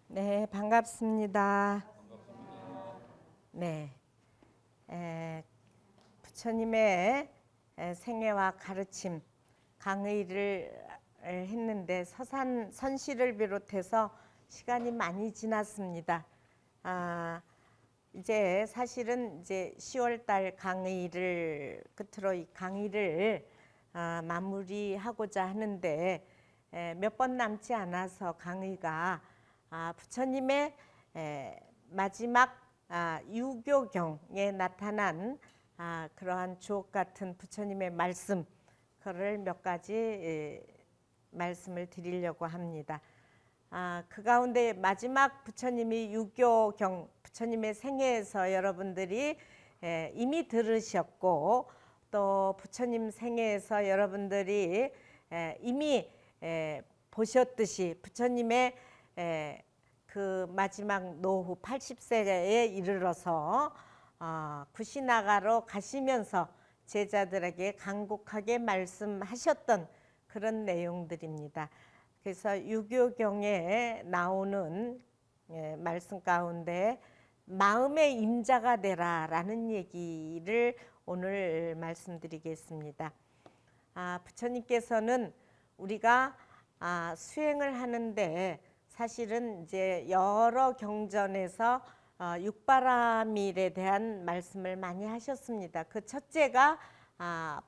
네, 반갑습니다. 네, 부처님의 생애와 가르침 강의를 했는데 선시를 비롯해서 시간이 많이 지났습니다. 이제 사실은 이제 10월달 강의를 끝으로 이 강의를 마무리하고자 하는데 몇 번 남지 않아서 강의가 부처님의 마지막 유교경에 나타난 그러한 주옥 같은 부처님의 말씀, 그거를 몇 가지 말씀을 드리려고 합니다. 그 가운데 마지막 부처님이 유교경, 부처님의 생애에서 여러분들이 이미 들으셨고, 또 부처님 생애에서 여러분들이 이미 보셨듯이 부처님의 그 마지막 노후 80세에 이르러서 구시나가로 가시면서 제자들에게 간곡하게 말씀하셨던 그런 내용들입니다. 그래서 유교경에 나오는 말씀 가운데 마음의 임자가 되라 라는 얘기를 오늘 말씀드리겠습니다. 부처님께서는 우리가 수행을 하는데 사실은 이제 여러 경전에서 육바라밀에 대한 말씀을 많이 하셨습니다. 그 첫째가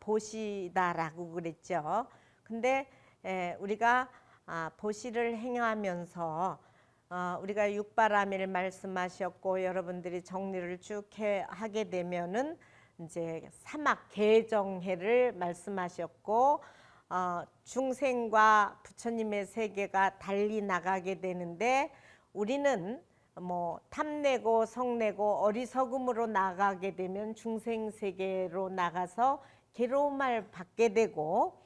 보시다라고 그랬죠. 근데 우리가 보시를 행하면서 우리가 육바라밀 말씀하셨고, 여러분들이 정리를 쭉 하게 되면은 이제 사막 개정해를 말씀하셨고, 중생과 부처님의 세계가 달리 나가게 되는데, 우리는 뭐 탐내고 성내고 어리석음으로 나가게 되면 중생 세계로 나가서 괴로움을 받게 되고,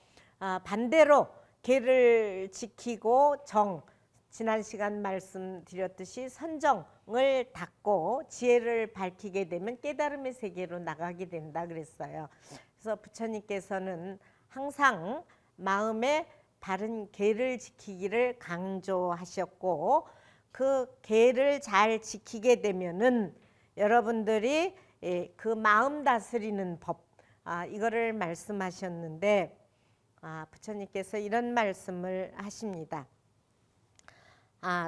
반대로 계를 지키고 지난 시간 말씀드렸듯이 선정을 닦고 지혜를 밝히게 되면 깨달음의 세계로 나가게 된다 그랬어요. 그래서 부처님께서는 항상 마음에 바른 계를 지키기를 강조하셨고, 그 계를 잘 지키게 되면은 여러분들이 그 마음 다스리는 법, 이거를 말씀하셨는데, 부처님께서 이런 말씀을 하십니다.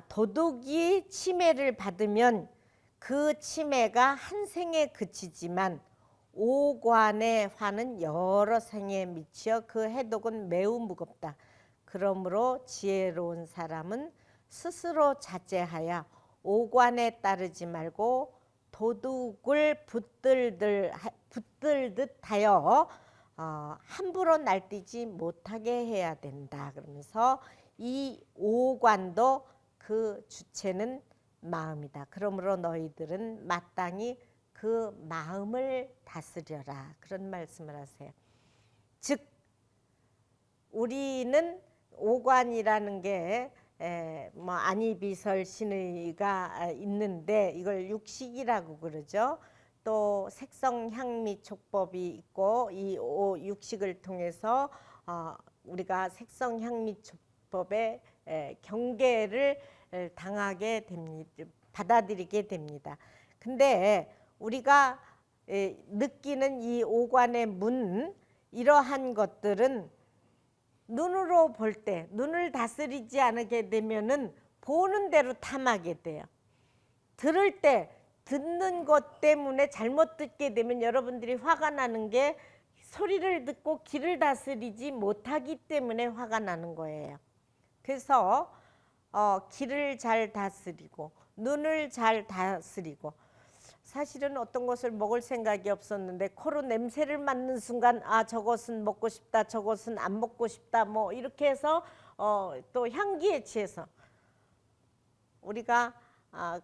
도둑이 침해를 받으면 그 침해가 한 생에 그치지만 오관의 화는 여러 생에 미치어 그 해독은 매우 무겁다. 그러므로 지혜로운 사람은 스스로 자제하여 오관에 따르지 말고 도둑을 붙들듯 하여 함부로 날뛰지 못하게 해야 된다. 그러면서 이 오관도 그 주체는 마음이다. 그러므로 너희들은 마땅히 그 마음을 다스려라. 그런 말씀을 하세요. 즉 우리는 오관이라는 게 뭐 안이비설 신의가 있는데 이걸 육식이라고 그러죠. 또 색성 향미 촉법이 있고 이 육식을 통해서 우리가 색성 향미 촉법의 경계를 당하게 됩니다. 받아들이게 됩니다. 근데 우리가 느끼는 이 오관의 문, 이러한 것들은 눈으로 볼 때, 눈을 다스리지 않게 되면은 보는 대로 탐하게 돼요. 들을 때 듣는 것 때문에 잘못 듣게 되면 여러분들이 화가 나는 게 소리를 듣고 귀를 다스리지 못하기 때문에 화가 나는 거예요. 그래서 귀를 잘 다스리고 눈을 잘 다스리고, 사실은 어떤 것을 먹을 생각이 없었는데 코로 냄새를 맡는 순간 저것은 먹고 싶다, 저것은 안 먹고 싶다, 뭐 이렇게 해서 또 향기에 취해서 우리가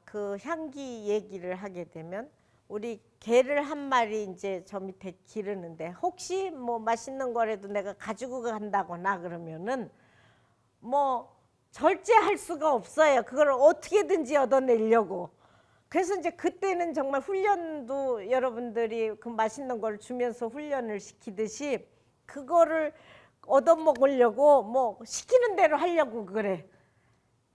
그 향기 얘기를 하게 되면 우리 개를 한 마리 이제 저 밑에 기르는데 혹시 뭐 맛있는 거라도 내가 가지고 간다거나 그러면은 뭐 절제할 수가 없어요. 그걸 어떻게든지 얻어내려고. 그래서 이제 그때는 정말 훈련도 여러분들이 그 맛있는 걸 주면서 훈련을 시키듯이 그거를 얻어먹으려고 뭐 시키는 대로 하려고 그래.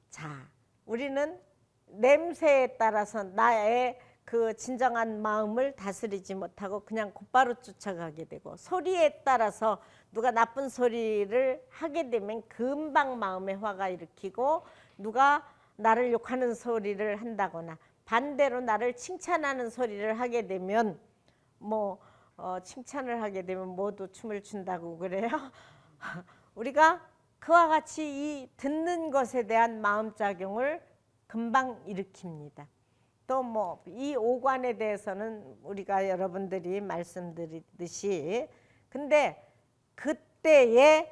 자, 우리는 냄새에 따라서 나의 그 진정한 마음을 다스리지 못하고 그냥 곧바로 쫓아가게 되고, 소리에 따라서 누가 나쁜 소리를 하게 되면 금방 마음에 화가 일으키고, 누가 나를 욕하는 소리를 한다거나 반대로 나를 칭찬하는 소리를 하게 되면 칭찬을 하게 되면 모두 춤을 춘다고 그래요. 우리가 그와 같이 이 듣는 것에 대한 마음작용을 금방 일으킵니다. 또 이 오관에 대해서는 우리가 여러분들이 말씀드리듯이, 근데 그때에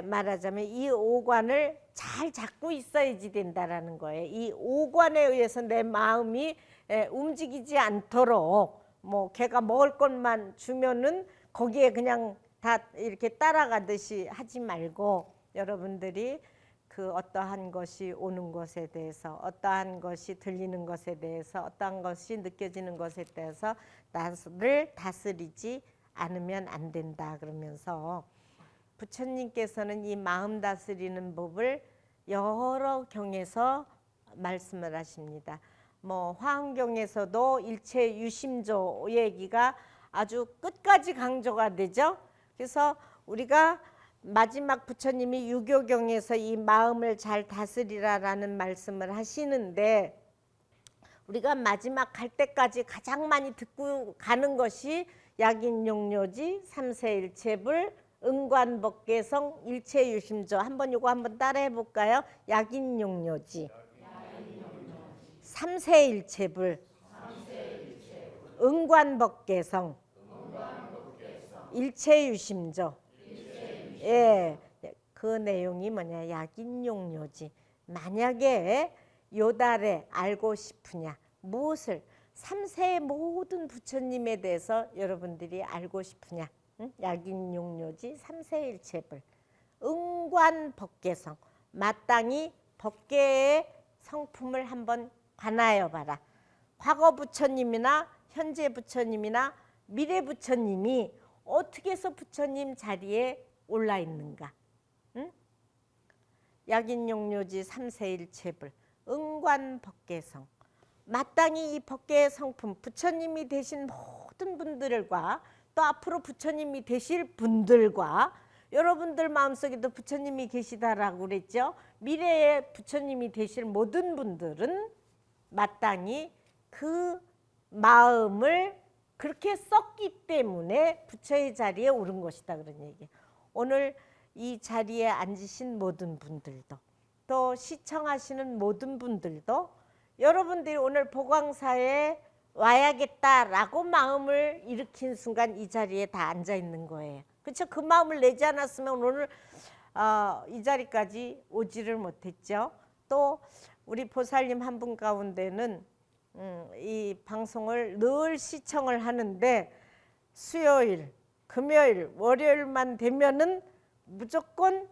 말하자면 이 오관을 잘 잡고 있어야지 된다라는 거예요. 이 오관에 의해서 내 마음이 움직이지 않도록, 걔가 먹을 것만 주면은 거기에 그냥 다 이렇게 따라가듯이 하지 말고, 여러분들이 그 어떠한 것이 오는 것에 대해서, 어떠한 것이 들리는 것에 대해서, 어떠한 것이 느껴지는 것에 대해서 나를 다스리지 않으면 안 된다 그러면서, 부처님께서는 이 마음 다스리는 법을 여러 경에서 말씀을 하십니다. 화엄경에서도 일체 유심조 얘기가 아주 끝까지 강조가 되죠. 그래서 우리가 마지막 부처님이 유교경에서 이 마음을 잘 다스리라라는 말씀을 하시는데, 우리가 마지막 갈 때까지 가장 많이 듣고 가는 것이 약인용료지, 삼세일체불, 응관법계성, 일체유심조. 요거 한번 따라해 볼까요? 약인용료지, 삼세일체불, 응관법계성, 일체유심조. 예, 그 내용이 뭐냐, 약인용료지. 만약에 요달에 알고 싶으냐, 무엇을, 삼세의 모든 부처님에 대해서 여러분들이 알고 싶으냐, 약인용료지, 삼세일체불, 응관법계성, 마땅히 법계의 성품을 한번 관하여 봐라. 과거 부처님이나 현재 부처님이나 미래 부처님이 어떻게 해서 부처님 자리에 올라 있는가? 약인용료지, 삼세일체불, 응관법계성, 마땅히 이 법계의 성품, 부처님이 되신 모든 분들과 또 앞으로 부처님이 되실 분들과, 여러분들 마음속에도 부처님이 계시다라고 그랬죠. 미래에 부처님이 되실 모든 분들은 마땅히 그 마음을 그렇게 썼기 때문에 부처의 자리에 오른 것이다, 그런 얘기예요. 오늘 이 자리에 앉으신 모든 분들도, 또 시청하시는 모든 분들도, 여러분들이 오늘 보광사에 와야겠다라고 마음을 일으킨 순간 이 자리에 다 앉아 있는 거예요. 그렇죠? 그 마음을 내지 않았으면 오늘 이 자리까지 오지를 못했죠. 또 우리 보살님 한 분 가운데는 이 방송을 늘 시청을 하는데, 수요일, 금요일, 월요일만 되면은 무조건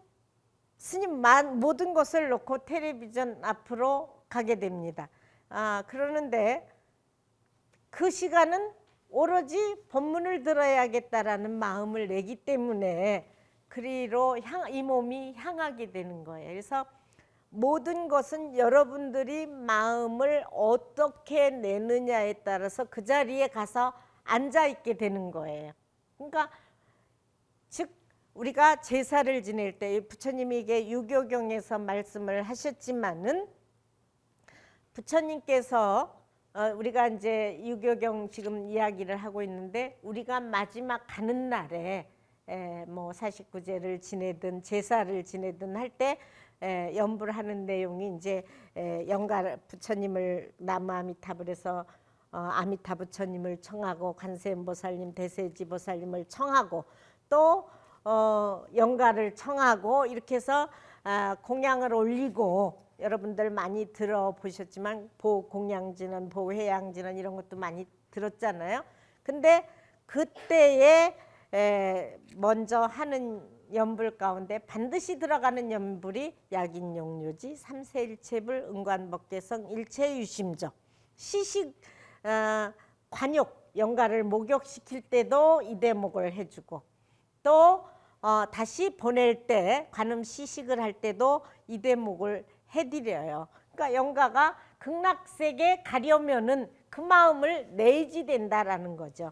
스님 모든 것을 놓고 텔레비전 앞으로 가게 됩니다. 그러는데 그 시간은 오로지 법문을 들어야겠다라는 마음을 내기 때문에 그리로 이 몸이 향하게 되는 거예요. 그래서 모든 것은 여러분들이 마음을 어떻게 내느냐에 따라서 그 자리에 가서 앉아 있게 되는 거예요. 그러니까 즉 우리가 제사를 지낼 때 부처님에게 유교경에서 말씀을 하셨지만은, 부처님께서 우리가 이제 유교경 지금 이야기를 하고 있는데, 우리가 마지막 가는 날에 49제를 지내든 제사를 지내든 할 때 연불 하는 내용이 이제 영가 부처님을 나무 아미타불에서 아미타 부처님을 청하고, 관세음보살님, 대세지보살님을 청하고, 또 영가를 청하고, 이렇게 해서 공양을 올리고, 여러분들 많이 들어보셨지만 보공양진원, 보회양진원 이런 것도 많이 들었잖아요. 근데 그때에 먼저 하는 연불 가운데 반드시 들어가는 연불이 약인용료지, 삼세일체불, 응관법계성, 일체유심조. 시식 관욕, 영가를 목욕시킬 때도 이 대목을 해주고, 또 다시 보낼 때 관음 시식을 할 때도 이 대목을 해드려요. 그러니까 영가가 극락세계 가려면은 그 마음을 내야지 된다라는 거죠.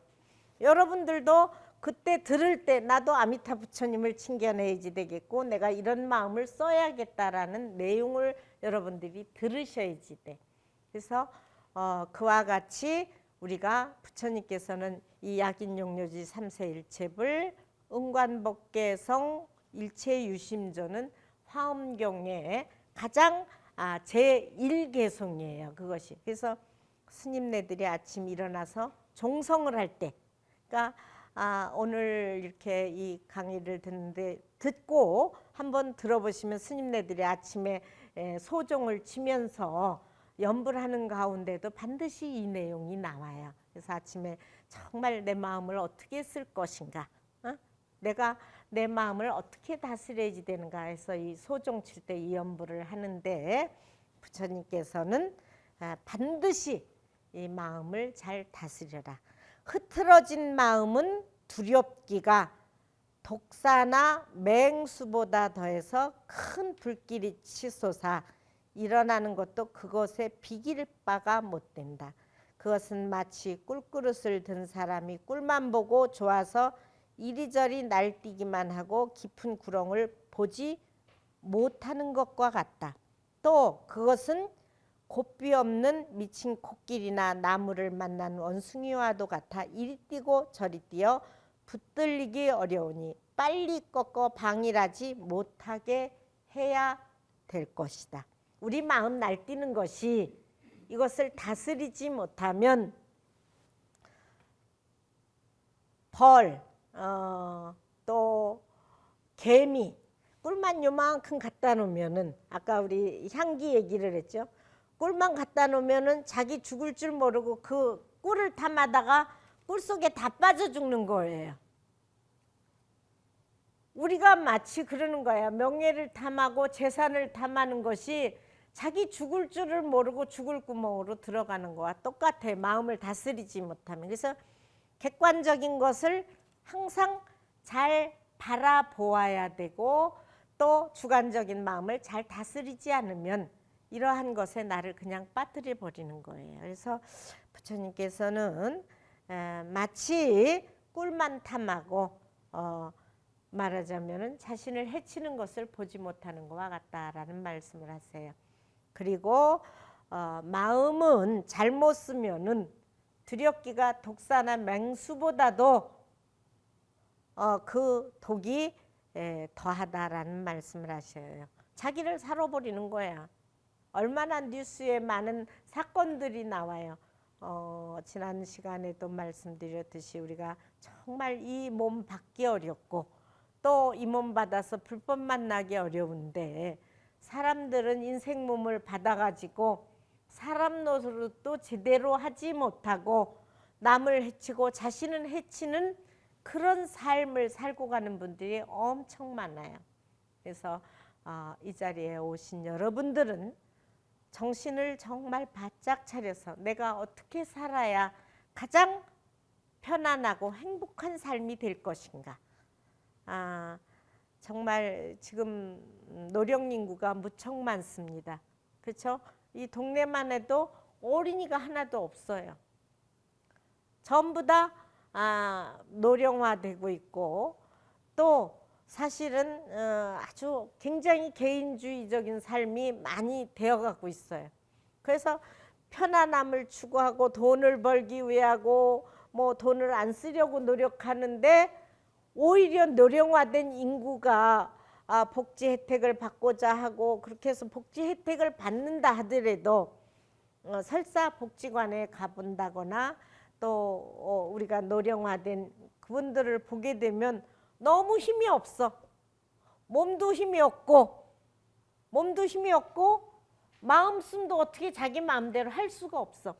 여러분들도 그때 들을 때 나도 아미타 부처님을 챙겨내야지 되겠고 내가 이런 마음을 써야겠다라는 내용을 여러분들이 들으셔야지 돼. 그래서 그와 같이 우리가 부처님께서는 이 약인용료지 삼세일첩을 은관법계성 일체유심조는 화엄경의 가장 제1개송이에요. 그것이. 그래서 스님네들이 아침 일어나서 종성을 할 때, 그러니까 오늘 이렇게 이 강의를 듣고 한번 들어보시면 스님네들이 아침에 소종을 치면서 연불 하는 가운데도 반드시 이 내용이 나와요. 그래서 아침에 정말 내 마음을 어떻게 쓸 것인가, 내가 내 마음을 어떻게 다스려야지 되는가 해서 이 소종 칠 때 이 연불을 하는데 부처님께서는 반드시 이 마음을 잘 다스려라. 흐트러진 마음은 두렵기가 독사나 맹수보다 더해서 큰 불길이 치솟아 일어나는 것도 그것에 비길 바가 못 된다. 그것은 마치 꿀그릇을 든 사람이 꿀만 보고 좋아서 이리저리 날뛰기만 하고 깊은 구렁을 보지 못하는 것과 같다. 또 그것은 곱비 없는 미친 코끼리나 나무를 만난 원숭이와도 같아 이리 뛰고 저리 뛰어 붙들리기 어려우니 빨리 꺾어 방일하지 못하게 해야 될 것이다. 우리 마음 날뛰는 것이 이것을 다스리지 못하면 벌, 또 개미, 꿀만 요만큼 갖다 놓으면은 아까 우리 향기 얘기를 했죠. 꿀만 갖다 놓으면은 자기 죽을 줄 모르고 그 꿀을 탐하다가 꿀 속에 다 빠져 죽는 거예요. 우리가 마치 그러는 거야. 명예를 탐하고 재산을 탐하는 것이 자기 죽을 줄을 모르고 죽을 구멍으로 들어가는 거와 똑같아. 마음을 다스리지 못하면. 그래서 객관적인 것을 항상 잘 바라보아야 되고 또 주관적인 마음을 잘 다스리지 않으면 이러한 것에 나를 그냥 빠뜨려 버리는 거예요. 그래서 부처님께서는 마치 꿀만 탐하고 말하자면 자신을 해치는 것을 보지 못하는 것과 같다라는 말씀을 하세요. 그리고 마음은 잘못 쓰면은 두렵기가 독사나 맹수보다도 그 독이 더하다라는 말씀을 하셔요. 자기를 살아버리는 거야. 얼마나 뉴스에 많은 사건들이 나와요. 지난 시간에도 말씀드렸듯이 우리가 정말 이 몸 받기 어렵고 또 이 몸 받아서 불법 만나기 어려운데 사람들은 인생 몸을 받아가지고 사람 노릇도 제대로 하지 못하고 남을 해치고 자신은 해치는 그런 삶을 살고 가는 분들이 엄청 많아요. 그래서 이 자리에 오신 여러분들은 정신을 정말 바짝 차려서 내가 어떻게 살아야 가장 편안하고 행복한 삶이 될 것인가. 정말 지금 노령 인구가 무척 많습니다. 그렇죠? 이 동네만 해도 어린이가 하나도 없어요. 전부 다 노령화되고 있고 또 사실은 아주 굉장히 개인주의적인 삶이 많이 되어가고 있어요. 그래서 편안함을 추구하고 돈을 벌기 위해 하고 뭐 돈을 안 쓰려고 노력하는데 오히려 노령화된 인구가 복지 혜택을 받고자 하고 그렇게 해서 복지 혜택을 받는다 하더라도 설사 복지관에 가본다거나 또 우리가 노령화된 그분들을 보게 되면 너무 힘이 없어. 몸도 힘이 없고 마음씀도 어떻게 자기 마음대로 할 수가 없어.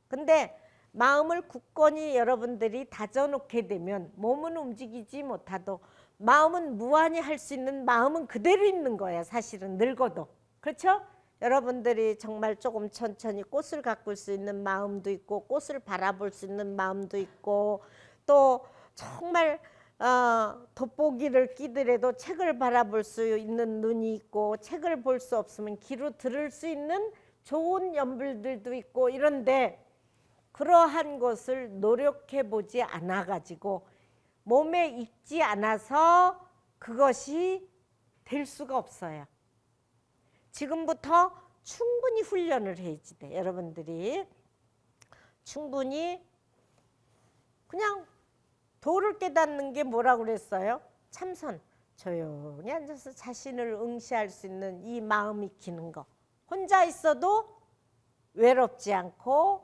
근데 마음을 굳건히 여러분들이 다져놓게 되면 몸은 움직이지 못하도 마음은 무한히 할 수 있는 마음은 그대로 있는 거야. 사실은 늙어도. 그렇죠? 여러분들이 정말 조금 천천히 꽃을 가꿀 수 있는 마음도 있고 꽃을 바라볼 수 있는 마음도 있고 또 정말 돋보기를 끼더라도 책을 바라볼 수 있는 눈이 있고 책을 볼 수 없으면 귀로 들을 수 있는 좋은 연불들도 있고 이런데 그러한 것을 노력해 보지 않아 가지고 몸에 익지 않아서 그것이 될 수가 없어요. 지금부터 충분히 훈련을 해야지 돼. 여러분들이 충분히 그냥 도를 깨닫는 게 뭐라고 그랬어요? 참선. 조용히 앉아서 자신을 응시할 수 있는 이 마음 익히는 거. 혼자 있어도 외롭지 않고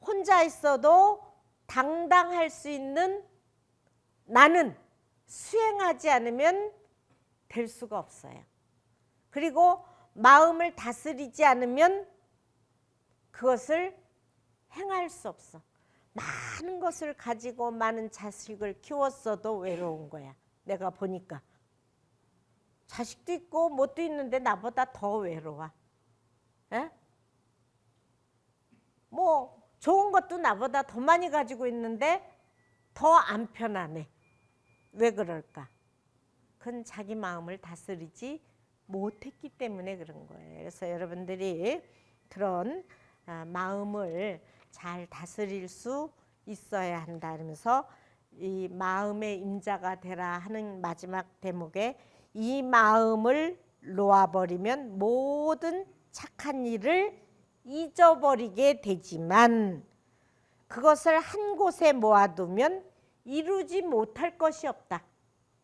혼자 있어도 당당할 수 있는 나는 수행하지 않으면 될 수가 없어요. 그리고 마음을 다스리지 않으면 그것을 행할 수 없어. 많은 것을 가지고 많은 자식을 키웠어도 외로운 거야. 내가 보니까 자식도 있고 뭣도 있는데 나보다 더 외로워. 에? 뭐 좋은 것도 나보다 더 많이 가지고 있는데 더 안 편하네. 왜 그럴까? 그건 자기 마음을 다스리지 못했기 때문에 그런 거예요. 그래서 여러분들이 그런 마음을 잘 다스릴 수 있어야 한다. 그러면서 이 마음의 임자가 되라 하는 마지막 대목에 이 마음을 놓아버리면 모든 착한 일을 잊어버리게 되지만 그것을 한 곳에 모아두면 이루지 못할 것이 없다.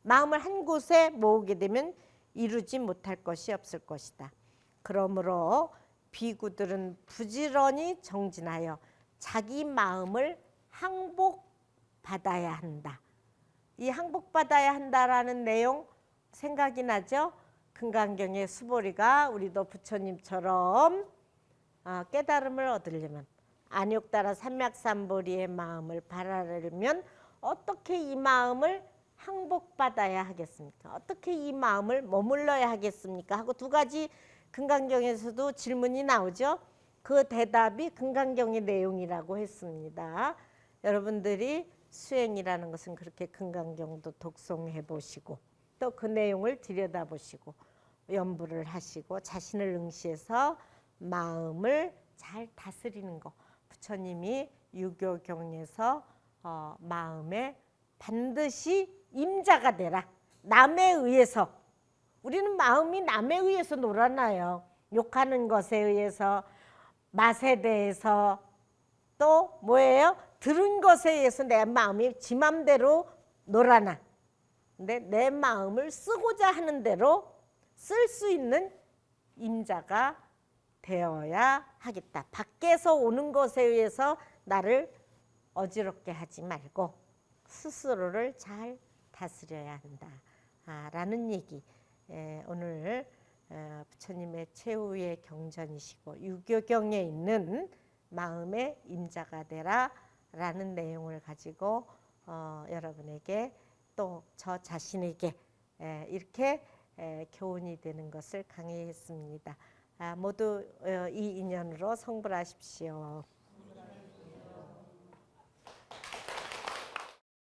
마음을 한 곳에 모으게 되면 이루지 못할 것이 없을 것이다. 그러므로 비구들은 부지런히 정진하여 자기 마음을 항복받아야 한다. 이 항복받아야 한다라는 내용 생각이 나죠? 금강경의 수보리가 우리도 부처님처럼 깨달음을 얻으려면 안욕따라 삼맥삼보리의 마음을 바라려면 어떻게 이 마음을 항복받아야 하겠습니까? 어떻게 이 마음을 머물러야 하겠습니까? 하고 두 가지 금강경에서도 질문이 나오죠. 그 대답이 금강경의 내용이라고 했습니다. 여러분들이 수행이라는 것은 그렇게 금강경도 독송해 보시고 또 그 내용을 들여다보시고 연부를 하시고 자신을 응시해서 마음을 잘 다스리는 거. 부처님이 유교경에서 마음에 반드시 임자가 되라. 남에 의해서. 우리는 마음이 남에 의해서 놀아나요. 욕하는 것에 의해서, 맛에 대해서, 또 뭐예요? 들은 것에 의해서 내 마음이 지 맘대로 놀아나. 근데 내 마음을 쓰고자 하는 대로 쓸 수 있는 임자가 되어야 하겠다. 밖에서 오는 것에 의해서 나를 어지럽게 하지 말고 스스로를 잘 다스려야 한다. 라는 얘기. 오늘 부처님의 최후의 경전이시고 유교경에 있는 마음의 임자가 되라 라는 내용을 가지고 여러분에게 또 저 자신에게 이렇게 교훈이 되는 것을 강의했습니다. 모두 이 인연으로 성불하십시오.